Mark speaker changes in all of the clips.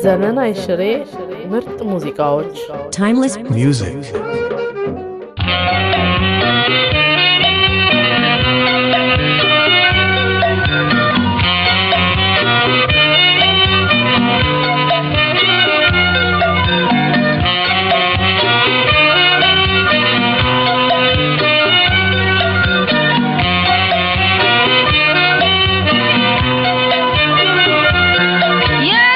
Speaker 1: ዘመናዊ ሽሬ ምርጥ ሙዚቃዎች
Speaker 2: timeless music
Speaker 3: Yeah.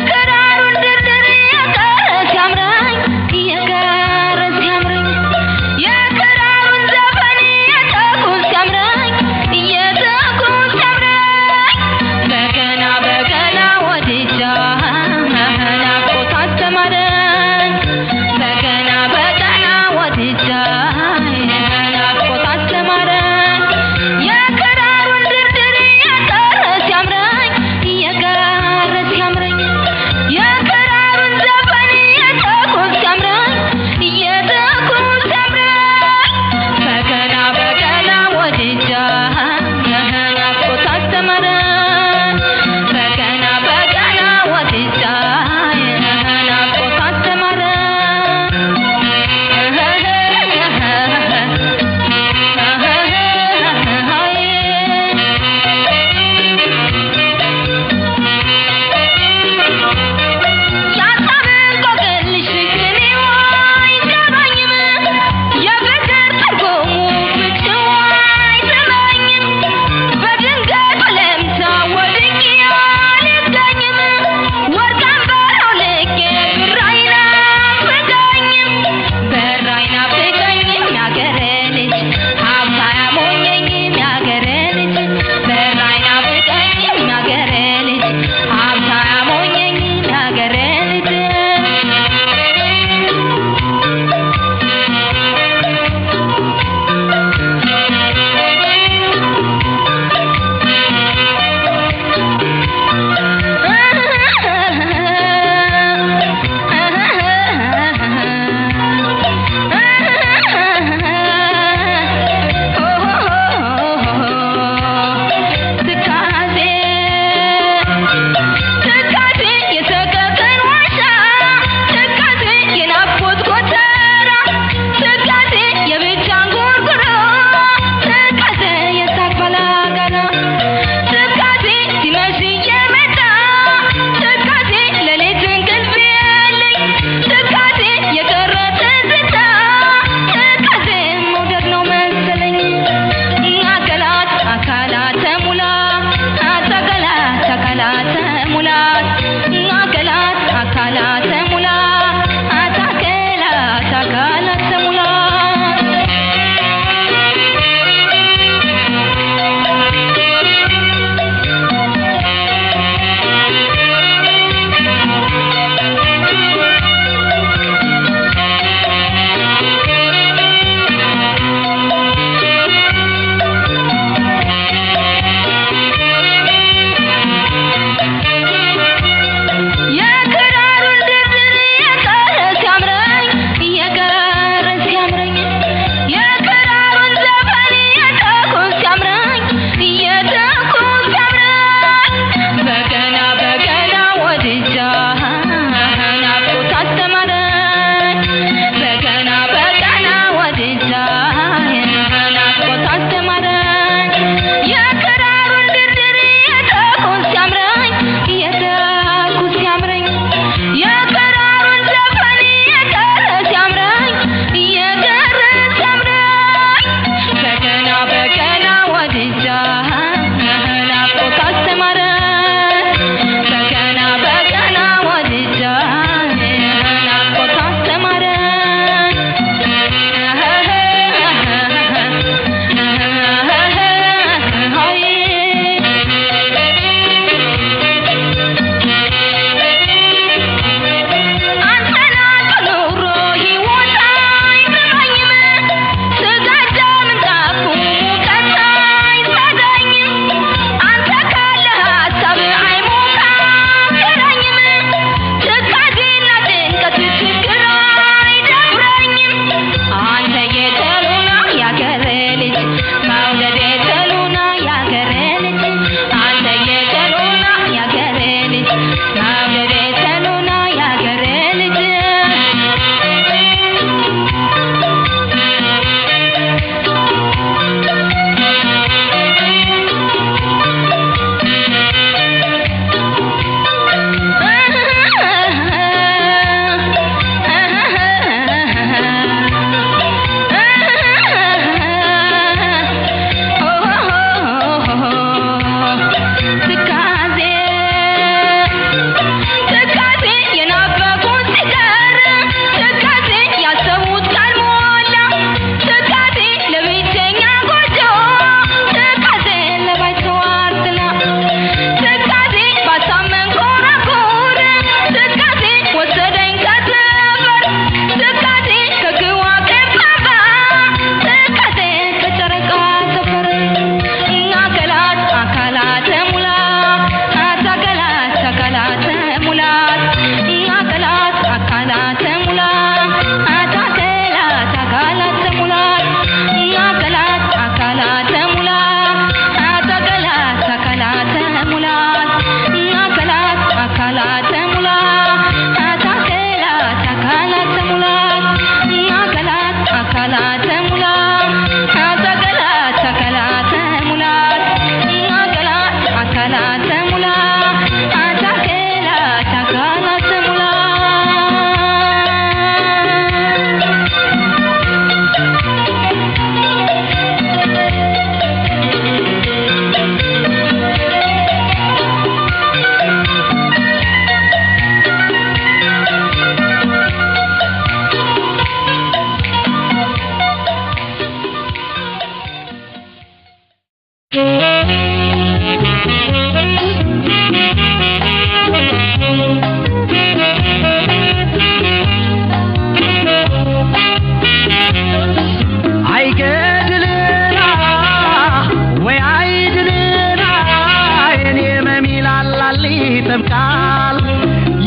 Speaker 2: ይጠብቃል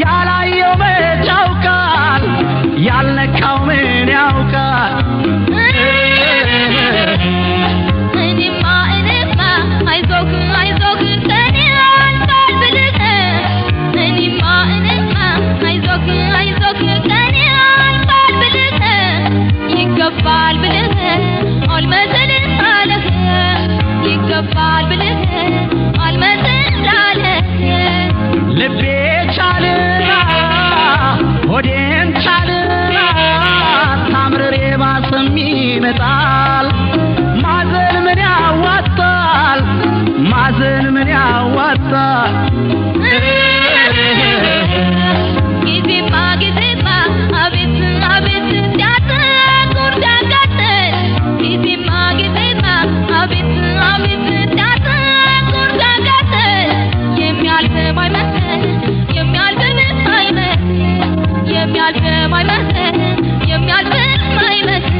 Speaker 2: ያላየው መች ያውቃል ያልነካው ምን ያውቃል
Speaker 3: እኔማ አይዞህ አይዞህ ከኔ አንባል ብልህ እኔማ አይዞህ አይዞህ ከኔ አንባል ብልህ ይገባል ብልህ አልመሰልህ አለህ ይገባል ብልህ አልመሰልህ አለህ
Speaker 2: ልቤ ቻልና ሆዴን ቻልና ታምርሬ ባሰም ይመጣል ማዘን ምን ያዋጣል ማዘን ምን ያዋጣል
Speaker 3: ጊዜማ አቤት አቤት ሲያተኩር ሲያቃጥል ጊዜማ አቤት አቤት ሲያተኩር ሲያቃጥል የሚያልፍም አይመስል የሚያልፍም አይመስል የሚያልፍም አይመስል የሚያልፍም አይመስል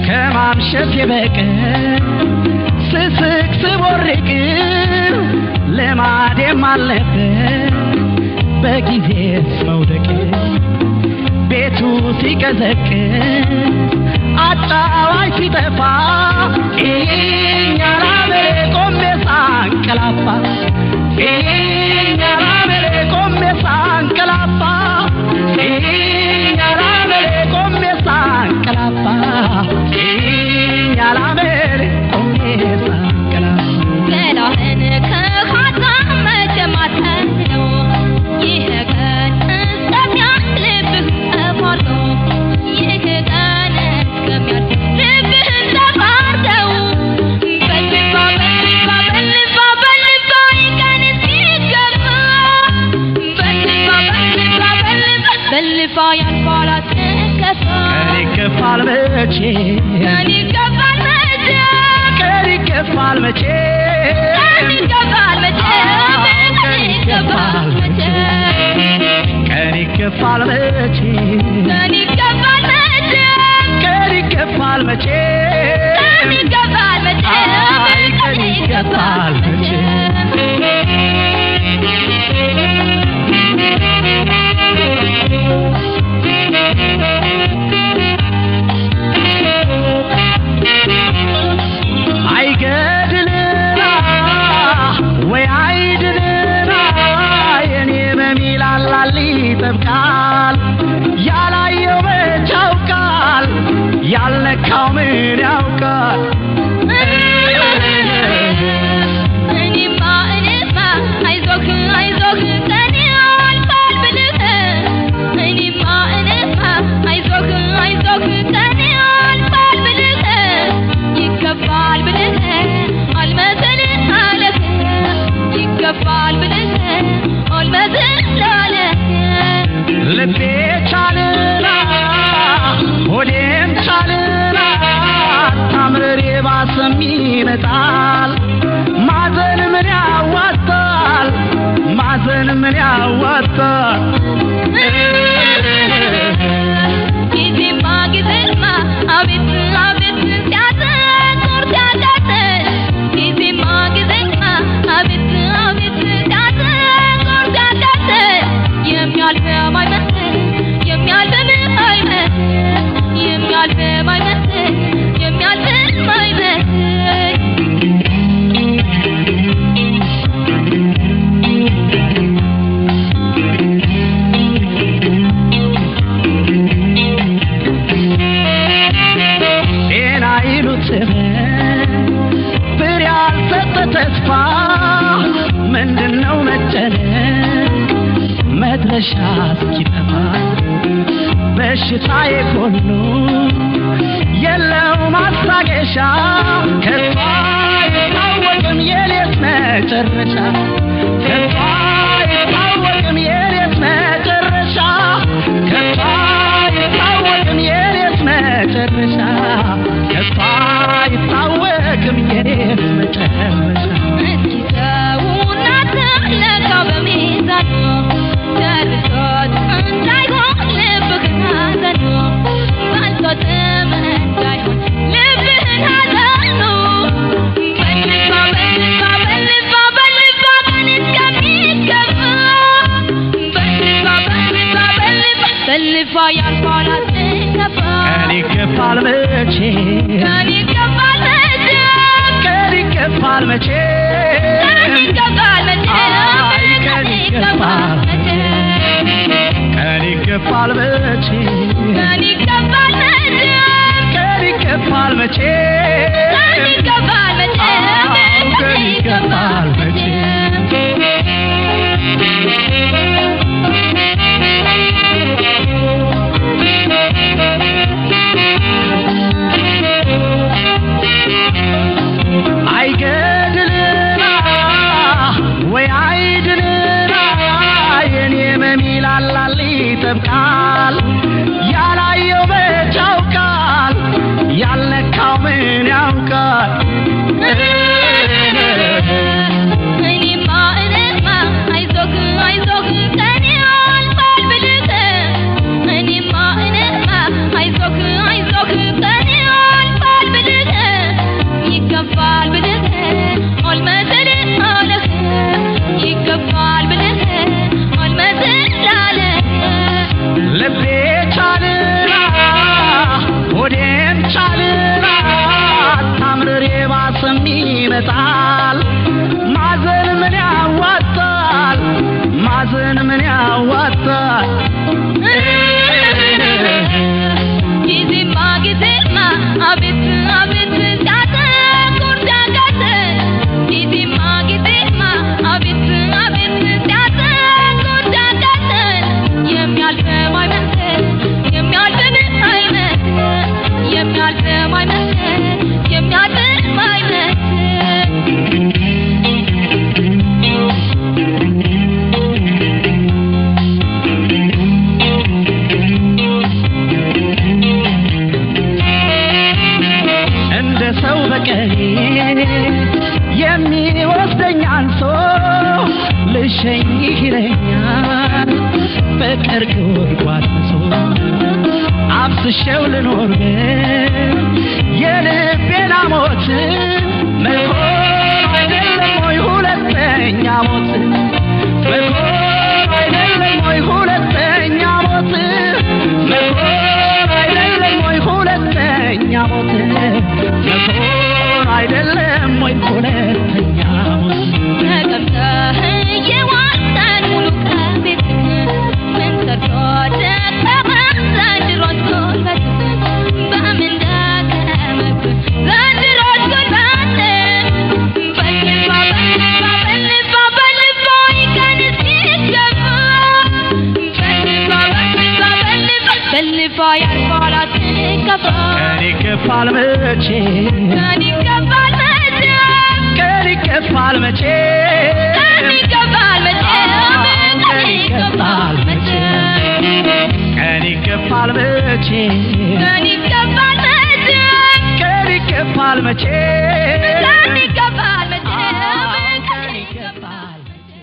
Speaker 2: ከማምሸት የበቀር ስስቅ ስቦርቅ ልማዴም አለበት በጊዜስ መውደቅ ቤቱ ሲቀዘቅዝ አጫዋች ሲጠፋ ያላበሬ ቆሜ ሳንቀላፋ ያላበሬ ቆሜ ሳንቀላፋ ያላበሬ ቆሜ ሳንቀላፋ ያላበሬ ቆሜ ሳንቀላፋ
Speaker 3: ገላህን ከሀሳብ መጀማተው ይህ ቀን እስከሚያልፍ ልብህ ተባርኮ ይህ ቀን እስከሚያልፍ ልብህን ተባርከው በልባ በልባ በልባ በልባ ይቀን ሲገባ በልባ በልባ በልባ በልባ ያልፋል አትከፋ
Speaker 2: ቀን ይገፋል መቼ
Speaker 3: ቀን ይገፋል መቼ
Speaker 2: ቀን ይገፋል መቼ
Speaker 3: ቀን ይገፋል መቼ ቀን ይገፋል መቼ
Speaker 2: ቀን ይገፋል መቼ
Speaker 3: ቀን ይገፋል መቼ
Speaker 2: ቀን ይገፋል መቼ
Speaker 3: ቀን ይገፋል መቼ
Speaker 2: ቀን ይገፋል መቼ አይገድልና ወይ አይድልና የኔ በሚላላል ይጠብቃል ያላየው መች ያውቃል ያልነካው ምን ያውቃል
Speaker 3: እኔማ አይዞህ አይዞህ ከኔ አልፋል ብልህ እኔማ አይዞህ አይዞህ ከኔ አልፋል ብልህ ይገባል ብልህ አልመሰልህ አለህ ይገባል ብልህ አልመሰልህ አለህ
Speaker 2: ልቤ ቻልና ሆዴም ቻልና ታምርሬ ባሰም ይመጣል ማዘን ምን ያዋጣል ማዘን ምን ያዋጣል
Speaker 3: ጊዜማ አቤት አቤት ሲያተኩር ሲያቃጥል ጊዜማ አቤት አቤት ሲያተኩር ሲያቃጥል የሚያልፍም አይመስል የሚያልፍም አይመስል የሚያልፍም አይመስል የሚያልፍም አይመስል
Speaker 2: ፍሬ ያልሰጠ ተስፋ ምንድነው መጨነቅ መድረሻ እስኪጠፋ በሽታዬ ሁሉ የለው ማስታገሻ ከቶ አይታወቅም የሌት መጨረሻ ከቶ አይታወቅም የሌት መጨረሻ ከቶ አይታወቅም የሌት መጨረሻ ከቶ አይታወቅም የሌት መጨረሻ
Speaker 3: እስኪ ሰውና ተለካው በሚዛኑ ደርሶት እንዳይሆን ያልፋ ያልፋል አትከፋ
Speaker 2: ቀን ይገፋል መቼ
Speaker 3: ቀን ይገፋል መቼ
Speaker 2: ቀን ይገፋል መቼ
Speaker 3: ቀን ይገፋል መቼ
Speaker 2: ቀን ይገፋል መቼ ቀን ይገፋል መቼ
Speaker 3: ቀን ይገፋል መቼ
Speaker 2: ቀን ይገፋል መቼ
Speaker 3: ቀን ይገፋል መቼ ቀን ይገፋል መቼ
Speaker 2: አይገድልና ወይ አይድልና የኔ መሚላላል ይጠብቃል ያላየው መች ያውቃል ያልነካው ምን ያውቃል
Speaker 3: እኔማ አይዞህ አይዞህ ቀን ያልፋል ብልህ እኔማ አይዞህ አይዞህ ቀን ያልፋል ብልህ ይገፋል ብልህ አልመሰል አለህ ይገፋል ብልህ አልመሰል አለህ
Speaker 2: ልቤ ቻልና ሆዴም ቻልና ታምርር የባሰም ይመጣል ማዘን ምን ያዋጣል ማዘን ምን ያዋጣል
Speaker 3: ጊዜማ አቤት አቤት ሲያተኩር ሲያቃጥል ጊዜማ አቤት አቤት ሲያተኩር ሲያቃጥል የሚያልፈው አይመስል የሚያልፍም አይመስል የሚያልፈው አይመስል የሚያልፍም አይመስል
Speaker 2: እንደ ሰው በቀኝ የሚወስደኝ አንሶ ልሸኝህ ይለኛል ፍቅር ጉድጓድ ምሶ አፍስሼው ልኖር የልቤን ሞት መሆን አይደለም ወይ ሁለተኛ ሞት መሆን አይደለም ወይ ሁለተኛ ሞት መሆን አይደለም ወይ ሁለተኛ ሞት መሆን አይደለም ወይ ሁለተኛ ሞት
Speaker 3: ተቀምጠህ የዋልከን ሙሉ ከቤት ምን ሰርቶ ደከመህ ዘንድሮስ ጉልበትህ በምን ደከመህ ዘንድሮስ ጉልበትህ በልፋ ይቀን እስኪገባ በልፋ ያልፋል አትከፋ
Speaker 2: ቀን ይገፋል መቼ
Speaker 3: ቀን ይገፋል መቼ
Speaker 2: ቀን ይገፋል መቼ
Speaker 3: ቀን ይገፋል መቼ ቀን ይገፋል መቼ
Speaker 2: ቀን ይገፋል መቼ
Speaker 3: ቀን ይገፋል መቼ
Speaker 2: ቀን ይገፋል መቼ
Speaker 3: ቀን ይገፋል መቼ
Speaker 2: ቀን ይገፋል መቼ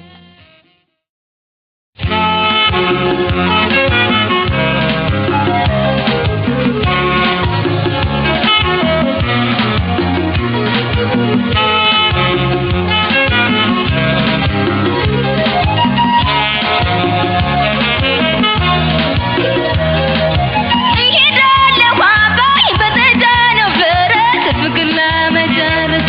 Speaker 3: እሄዳለሁ አባይ በተጫነው ፈረስ ፍቅር ለመጨረስ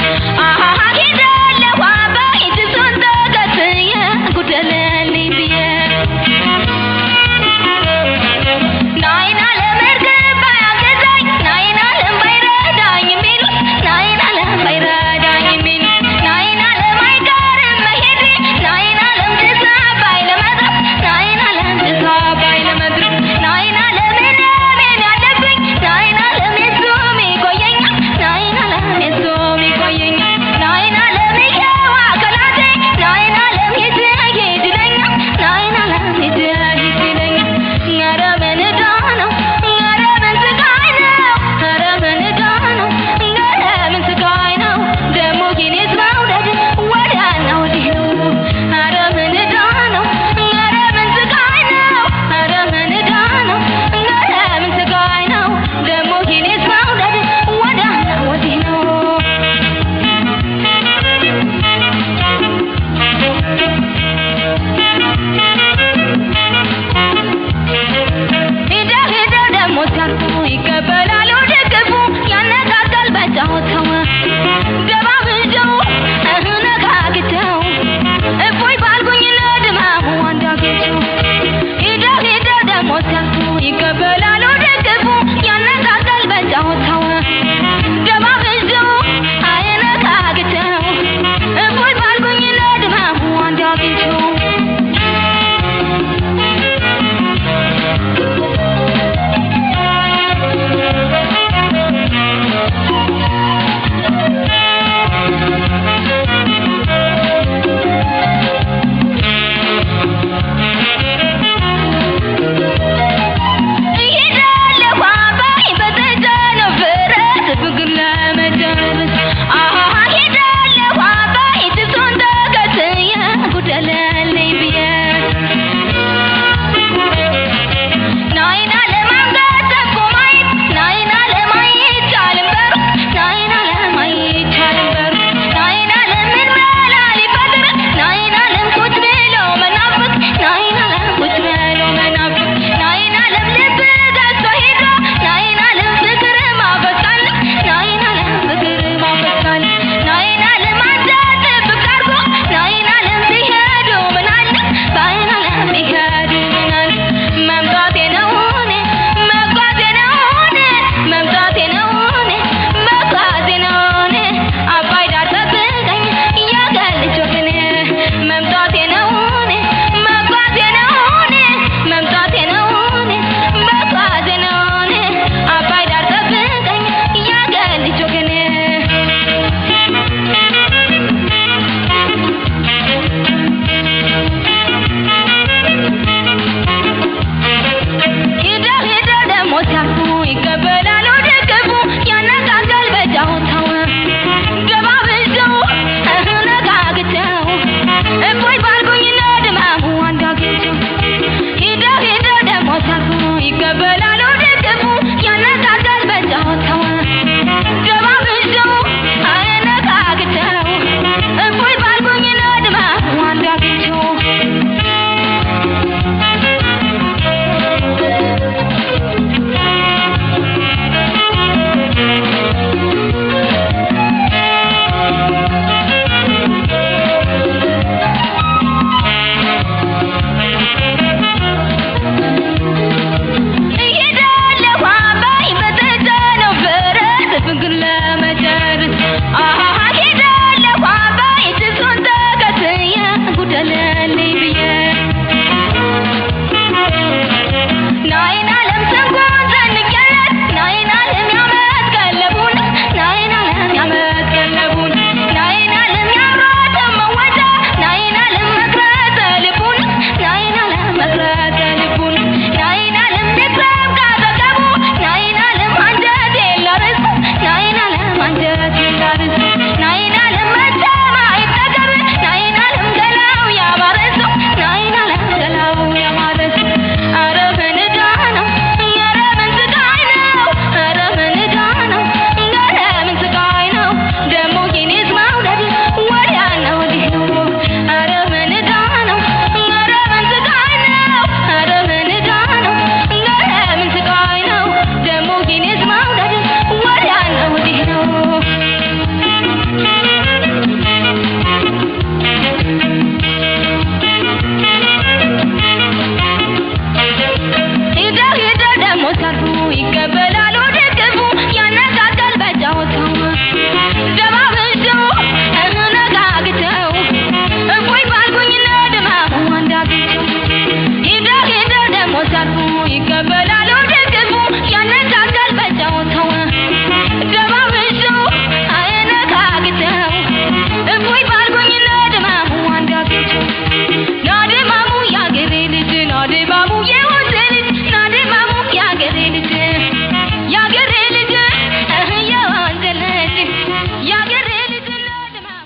Speaker 3: ይቀበላል ወደ ግቡ ያነቃቃል በጨዋታው ደባብሰው አይነካክተው እፎይ ባርጎኝ ለድማሙ አንዳግቸው ናድማሙ ያገሬ ልጅ ናድማሙ የወንዝ ልጅ ናድማሙ ያገሬ ልጅ ያገሬ ልጅ የወንዝ ልጅ ያገሬ ልጅ ናድማሙ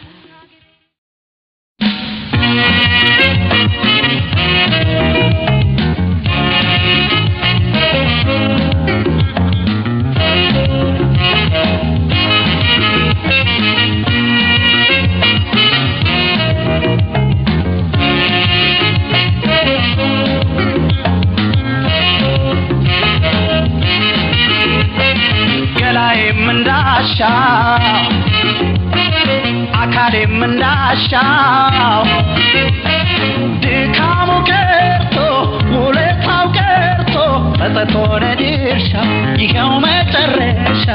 Speaker 2: ገላዬም እንዳሻው አካሌም እንዳሻው ድካሙ ቀርቶ ውለታው ቀርቶ ጸጸት ሆነ ድርሻው ይኸው መጨረሻ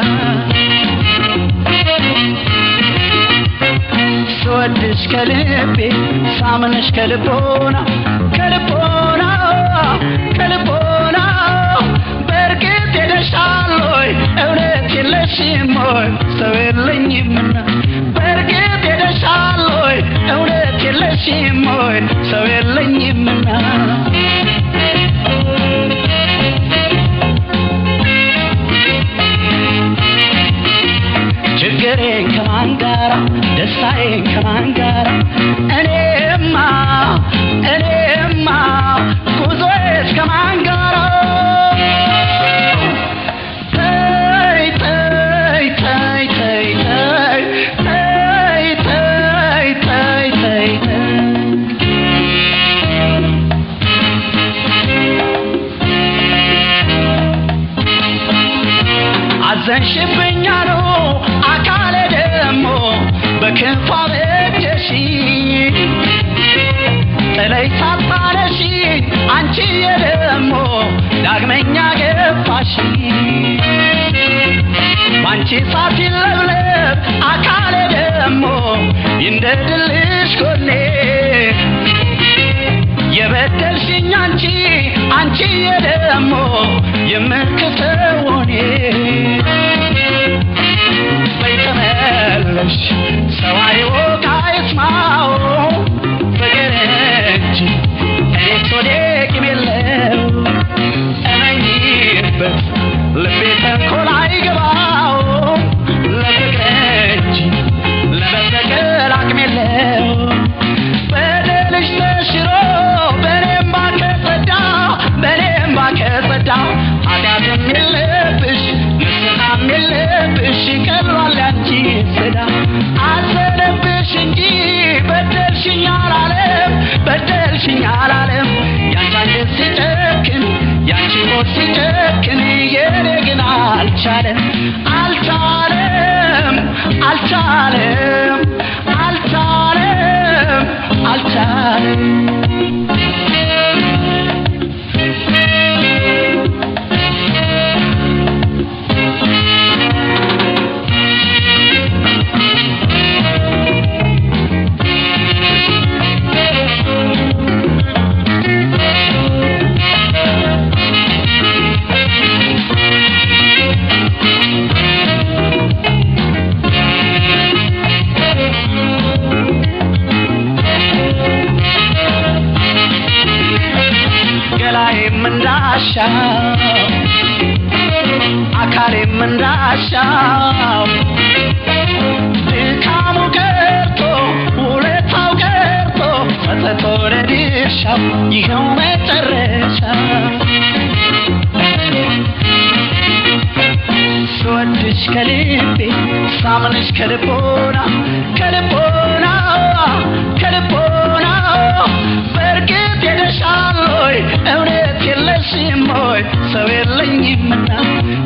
Speaker 2: ስወድሽ ከልቤ ሳምንሽ ከልቦና ከልቦና ከልቦና በእርግጥ ሄደሻል ሆይ እውነት የለሽም ሆይ ሰው የለኝምና በእርግጥ ሄደሻል ሆይ እውነት የለሽም ሆይ ሰው የለኝምና ችግሬን ከማን ጋራ ደስታዬን ከማን ጋራ እኔማ ጉዞዬስ ከማን ጋራ ተይ ተይ ተይ ተይ ተይ ተይ ተይ ተይ አዘንሽብኛ ነው አካሌ ደሞ በክንፏ በእጅሽ ጥለሽ ሳታነሺ አንቺ የደሞ ዳግመኛ ገፋሽ ባንቺ ሳት ይለብለብ አካሌ ደሞ ይንደድልሽ ጎኔ የበደልሽኝ አንቺ የደሞ የምክሰው እኔ በይተመለሽ ሰው አይወቅ አይስማው ፍቅር እንጂ እኔስ ወዴ ቂም የለው እመኚበት ልቤ ተንኮል አይገባው ለፍቅር እንጂ ለመበቀል አቅም የለው በደልሽ ተሽሮ በኔም ባከጸዳ ኃጢአትም የለብሽ ንስሐም የለብሽ ቀሏል ያንቺ ስዳ አዘነብሽ እንጂ በደልሽኝ አላለም ያንቺ አንጀት ሲጨክን ያንቺ ሆድ ሲጨክን የኔ ግን አልቻለም ገላዬም እንዳሻው አካሌም እንዳሻው ድካሙ ቀርቶ ውለታው ቀርቶ ጸጸት ሆነ ድርሻው ይኸው መጨረሻ ስወድሽ ከልቤ ሳምንሽ ከልቦና በእርግጥ ሄደሻል ሆይ እውነት የለሽም ሆይ ሰው የለኝምና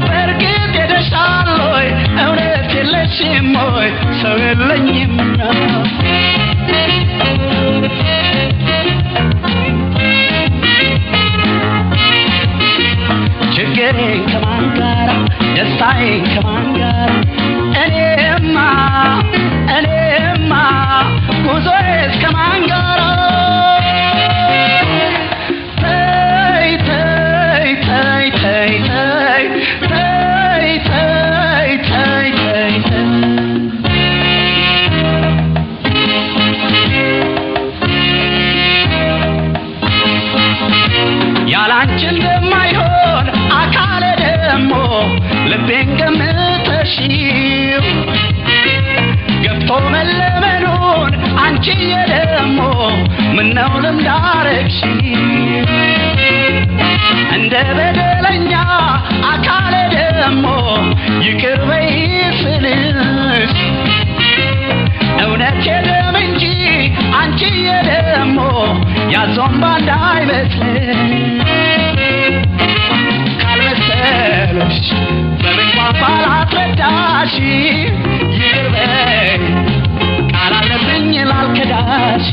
Speaker 2: በእርግጥ ሄደሻል ሆይ እውነት የለሽም ሆይ ሰው የለኝምና ችግሬን ከማን ጋራ ደስታዬን ከማን ጋራ እኔማ ጉዞዬስ ከማን ጋራ ተይ ተይ ተይ አንቺዬ ደግሞ ምነው ልምዳረግሽ እንደ በደለኛ አካሌ ደግሞ ይቅር በይ ስልሽ እውነት የለም እንጂ አንቺዬ ደግሞ ያዞምባ እንዳይመስልሽ ካልመሰለሽ በምን ቋንቋ ላስረዳሽ ይቅር በይ ቃል አለብኝ ላልከዳሽ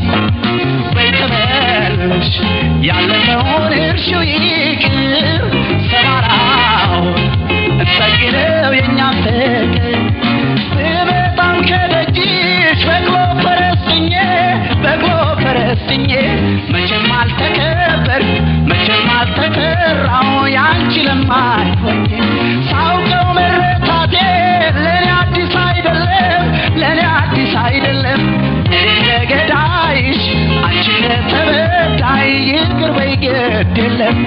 Speaker 2: በይ ተመለሽ ያለፈውን እርሺው ይቅር ሰባራውን እንጠግነው የእኛም ፍቅር ብመጣም ከደጅሽ በቅሎ ፈረስኜ መቼም አልተከበርኩ መቼም አልተጠራሁ ያንቺ ለማይሆኝ ሳውቀው መረታቴ ለኔ አዲስ አይደለም እንደ ገዳይሽ አንቺ ተበዳይ ይቅር በይ ግድ የለም